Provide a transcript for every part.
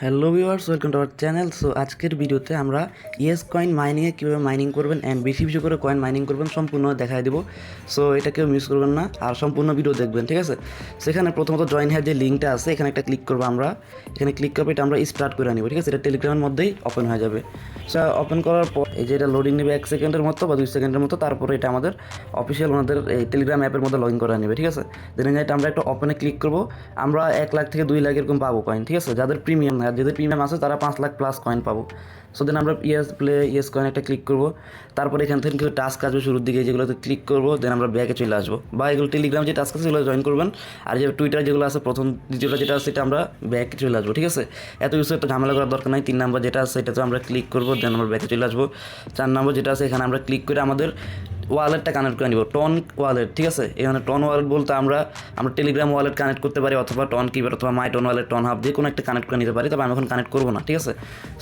Hello viewers, welcome to our channel. So আজকের ভিডিওতে আমরা ইয়েস কয়েন মাইনিংয়ে কীভাবে মাইনিং করবেন অ্যান্ড বেশি বেশি করে কয়েন মাইনিং করবেন সম্পূর্ণ দেখাই দেবো। সো এটা কেউ মিস করবেন না আর সম্পূর্ণ ভিডিও দেখবেন, ঠিক আছে? সেখানে প্রথমত জয়েন হেয়ার যে লিঙ্কটা আছে এখানে একটা ক্লিক করবো আমরা। এখানে ক্লিক করবো, এটা আমরা স্টার্ট করে নিব, ঠিক আছে? এটা টেলিগ্রামের মধ্যেই ওপেন হয়ে যাবে। সো ওপেন করার পর এই যে এটা লোডিং নেবে 1 সেকেন্ডের মতো বা 2 সেকেন্ডের মতো, তারপরে এটা আমাদের অফিসিয়াল ওনাদের এই টেলিগ্রাম অ্যাপের মধ্যে লগ ইন করে নেবে, ঠিক আছে? দেন এটা আমরা একটা ওপেনে ক্লিক করবো। আমরা 1 লাখ থেকে 2 লাখ এরকম পাবো কয়েন, ঠিক আছে? যাদের প্রিমিয়াম না, যাদের প্রিমিয়াম আছে তারা 5 লাখ প্লাস কয়েন পাবো। সো দেন আমরা ইয়েস কয়েন একটা ক্লিক করবো। তারপরে এখান থেকে কিছু টাস্ক আসবে শুরুর দিকে, যেগুলোতে ক্লিক করবো। দেন আমরা ব্যাকে চলে আসবো, বা এগুলো টেলিগ্রাম যে টাস্ক আছে সেগুলো জয়েন করবেন। আর যে টুইটার যেগুলো আছে প্রথম দ্বিতীয়টা যেটা আছে সেটা আমরা ব্যাকে চলে আসবো, ঠিক আছে? এত কিছু একটা ঝামেলা করার দরকার নাই। 3 নম্বর যেটা আছে সেটাতে আমরা ক্লিক করবো, দেন আমরা ব্যাকে চলে আসবো। 4 নম্বর যেটা আছে এখানে আমরা ক্লিক করে আমাদের ওয়ালেটটা কানেক্ট করে নিব, টন ওয়ালেট, ঠিক আছে? এখানে টন ওয়ালেট বলতে আমরা টেলিগ্রাম ওয়ালেট কানেক্ট করতে পারি, অথবা টন কিপার অথবা মাই টন ওয়ালেট, টন হাব, যে কোনো একটা কানেক্ট করে নিতে পারি। তবে আমি এখন কানেক্ট করবো না, ঠিক আছে?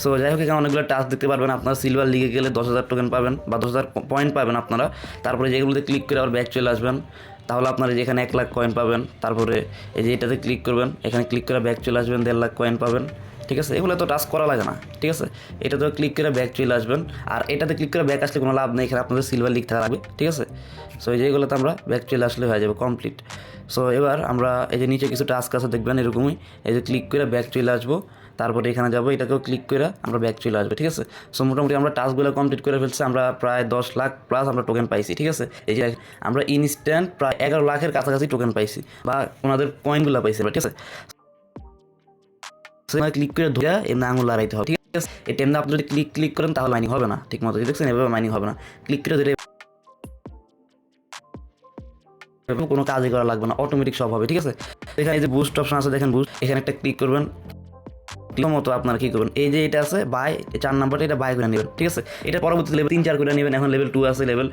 সো যাই হোক, এখানে অনেকগুলো টাস্ক দেখতে পারবেন। আপনারা সিলভার লিগে গেলে 10,000 টোকেন পাবেন বা 10,000 পয়েন্ট পাবেন আপনারা। তারপরে যেগুলোতে ক্লিক করে আবার ব্যাক চলে আসবেন, তাহলে আপনারা যেখানে 1 লাখ কয়েন পাবেন। তারপরে এই যে এটাতে ক্লিক করবেন, এখানে ক্লিক করে ব্যাক চলে আসবেন, 1.5 লাখ কয়েন পাবেন, ঠিক আছে? এগুলো তো টাস্ক করা লাগে না, ঠিক আছে? এটাতে ক্লিক করে ব্যাক চলে আসবেন। আর এটাতে ক্লিক করে ব্যাক আসলে কোনো লাভ নেই, এখানে আপনাদের সিলভার লিগ থাকা লাগবে, ঠিক আছে? সো এই যেগুলোতে আমরা ব্যাক চলে আসলে হয়ে যাবে কমপ্লিট। সো এবার আমরা এই যে নিচে কিছু টাস্ক আছে দেখবেন এরকমই, এই যে ক্লিক করে ব্যাক চলে আসবো। তারপরে এখানে যাবো, এটাকেও ক্লিক করে আমরা ব্যাক চলে আসবো, ঠিক আছে? সো মোটামুটি আমরা টাস্কগুলো কমপ্লিট করে ফেলছি। আমরা প্রায় 10 লাখ প্লাস আমরা টোকেন পাইছি, ঠিক আছে? এই যে আমরা ইনস্ট্যান্ট প্রায় 11 লাখের কাছাকাছি টোকেন পাইছি, বা ওনাদের কয়েনগুলো পাইছি, ঠিক আছে? ক্লিক করে ধরে এমনি আঙুল লড়াইতে হবে, ঠিক আছে? এই টাইমে আপনি যদি ক্লিক করেন তাহলে মাইনিং হবে না ঠিক মতো, দেখছেন? এভাবে মাইনিং হবে না। ক্লিক করে ধরে কোনো কাজই করা লাগবে না, অটোমেটিক সব হবে, ঠিক আছে? এখানে এই যে বুস্ট অপশন আছে দেখেন, বুস্ট, এখানে একটা ক্লিক করবেন। মতো আপনারা কী করবেন, এই যে এটা আছে বাই, 4 নাম্বারটা এটা বাই করে নেবেন, ঠিক আছে? এটা পরবর্তী লেভেল 3-4 করে নেবেন। এখন লেভেল 2 আছে, লেভেল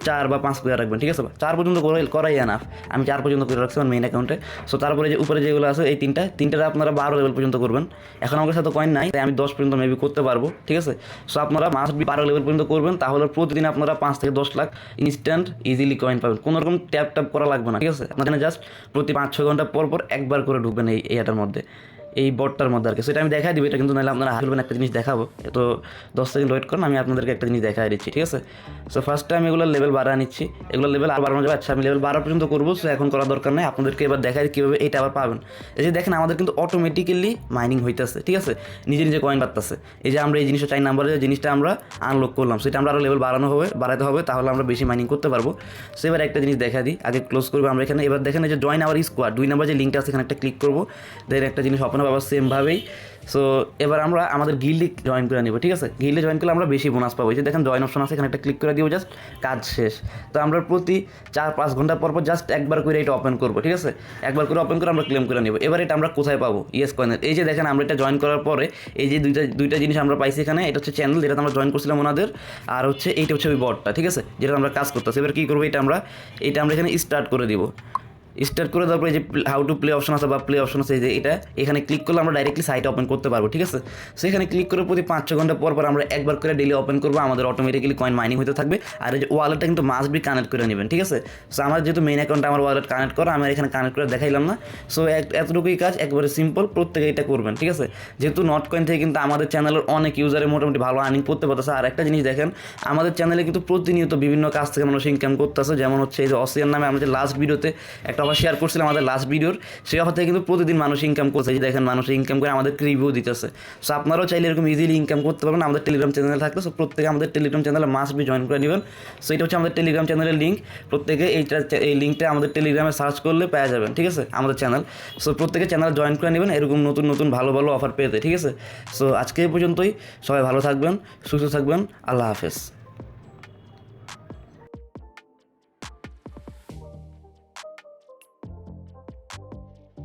4 বা 5 করে রাখবেন, ঠিক আছে? 4 পর্যন্ত করাই এনাফ। আমি 4 পর্যন্ত করে রাখছি আমার মেইন অ্যাকাউন্টে। সো তারপরে যে উপরে যেগুলো আছে এই তিনটা আপনারা 12 লেভেল পর্যন্ত করবেন। এখন আমার সাথে কয়েন নাই, তাই আমি 10 পর্যন্ত মেবি করতে পারবো, ঠিক আছে? সো আপনারা মাস্ট বি 12 লেভেল পর্যন্ত করবেন, তাহলে প্রতিদিন আপনারা 5 থেকে 10 লাখ ইনস্ট্যান্ট ইজিলি কয়েন পাবেন। কোনো রকম ট্যাপ করা লাগবে না, ঠিক আছে? আপনারা জাস্ট প্রতি 5-6 ঘন্টা পর একবার করে ঢুকবেন এটার মধ্যে, এই বটটার মধ্যে আর কি। সেটা আমি দেখাই দিব, এটা কিন্তু নাহলে আপনারা হাসবেন। একটা জিনিস দেখাবো, তো 10 সেকেন্ড ওয়েট করুন, আমি আপনাদেরকে একটা জিনিস দেখাই দিচ্ছি, ঠিক আছে? সো ফার্স্ট টাইম এগুলো লেভেল বাড়ায় নিচ্ছি, এগুলো লেভেল আর বাড়ানো যাবে। আচ্ছা, আমি লেভেল 12 পর্যন্ত করবো, সো এখন করার দরকার নেই। আপনাদেরকে এবার দেখাই কীভাবে এটা আবার পাবেন। এই যে দেখেন, আমাদের কিন্তু অটোমেটিক্যালি মাইনিং হইতেছে, ঠিক আছে? নিজে কয়েন বাড়তেছে। এই যে আমরা এই জিনিসটা 4 নাম্বারে যে জিনিসটা আমরা আনলক করলাম, সেটা আমরা আরও লেভেল বাড়াতে হবে, তাহলে আমরা বেশি মাইনিং করতে পারবো। সো এবার একটা জিনিস দেখা দিই, আগে ক্লোজ করবো আমরা এখানে। এবার দেখেন এই যে জয়েন আওয়ার স্কোয়াড 2 নাম্বার যে লিঙ্কটা আছে এখানে একটা ক্লিক করবো। দেন একটা জিনিস ওপেন হবে আবার সেমভাবেই। সো এবার আমরা আমাদের গিল্ডে জয়েন করে নিব, ঠিক আছে? গিল্ডে জয়েন করলে আমরা বেশি বোনাস পাবো। এই যে দেখেন জয়েন অপশন আছে, এখানে একটা ক্লিক করে দিব, জাস্ট কাজ শেষ। তো আমরা প্রতি 4-5 ঘন্টা পর জাস্ট একবার করে এটা ওপেন করবো, ঠিক আছে? একবার করে ওপেন করে আমরা ক্লেম করে নিব। এবার এটা আমরা কোথায় পাবো? ইয়েস কয়েনের এই যে দেখেন, আমরা এটা জয়েন করার পরে এই যে দুইটা জিনিস আমরা পাইছি এখানে। এটা হচ্ছে চ্যানেল, যেটা আমরা জয়েন করছিলাম ওনাদের, আর হচ্ছে এইটা হচ্ছে ওই বটটা, ঠিক আছে? যেটা আমরা কাজ করতেছি। এবার কী করবো, এটা আমরা এখানে স্টার্ট করে দিব। স্টার্ট করে তারপরে যে হাউ টু প্লে অপশন আছে বা প্লে অপশন আছে, যে এটা এখানে ক্লিক করলে আমরা ডাইরেক্টলি সাইট ওপেন করতে পারবো, ঠিক আছে? সেখানে ক্লিক করে প্রতি 5-6 ঘন্টা পর আমরা একবার করে ডেলি ওপেন করবো, আমাদের অটোমেটিক্যালি কয়েন মাইনিং হতে থাকবে। আর এই যে ওয়ালেটটা কিন্তু মাস্ট বি কানেক্ট করে নেবেন, ঠিক আছে? সো আমার যেহেতু মেইন অ্যাকাউন্টে আমার ওয়ালেট কানেক্ট করা, আমি এখানে কানেক্ট করে দেখাইলাম না। সো এতটুকুই কাজ, একবারে সিম্পল, প্রত্যেকে এটা করবেন, ঠিক আছে? যেহেতু নট কয়েন থেকে কিন্তু আমাদের চ্যানেলের অনেক ইউজারে মোটামুটি ভালো আর্নিং করতে পারতেছে। আর একটা জিনিস দেখেন, আমাদের চ্যানেলে কিন্তু প্রতিনিয়ত বিভিন্ন কাজ থেকে মানুষ ইনকাম করতেছে। যেমন হচ্ছে এই যে অসিয়ান নামে আমরা যে লাস্ট ভিডিওতে একটা অফার শেয়ার করছিলাম, আমাদের লাস্ট ভিডিওর সেই অফার থেকে কিন্তু প্রতিদিন মানুষ ইনকাম করছে। এই দেখেন, মানুষ ইনকাম করে আমাদের রিভিউ দিতেছে। সো আপনারাও চাইলে এরকম ইজিলি ইনকাম করতে পারবেন আমাদের টেলিগ্রাম চ্যানেলে থাকলে। সো প্রত্যেকে আমাদের টেলিগ্রাম চ্যানেলে মাস্ট বি জয়েন করে নেবেন। সো এটা হচ্ছে আমাদের টেলিগ্রাম চ্যানেলের লিঙ্ক। প্রত্যেকে এই লিঙ্কটা আমাদের টেলিগ্রামে সার্চ করলে পেয়ে যাবেন, ঠিক আছে? আমাদের চ্যানেল। সো প্রত্যেকে চ্যানেল জয়েন করে নেবেন এরকম নতুন ভালো অফার পেতে, ঠিক আছে? সো আজকে এই পর্যন্তই। সবাই ভালো থাকবেন, সুস্থ থাকবেন। আল্লাহ হাফেজ।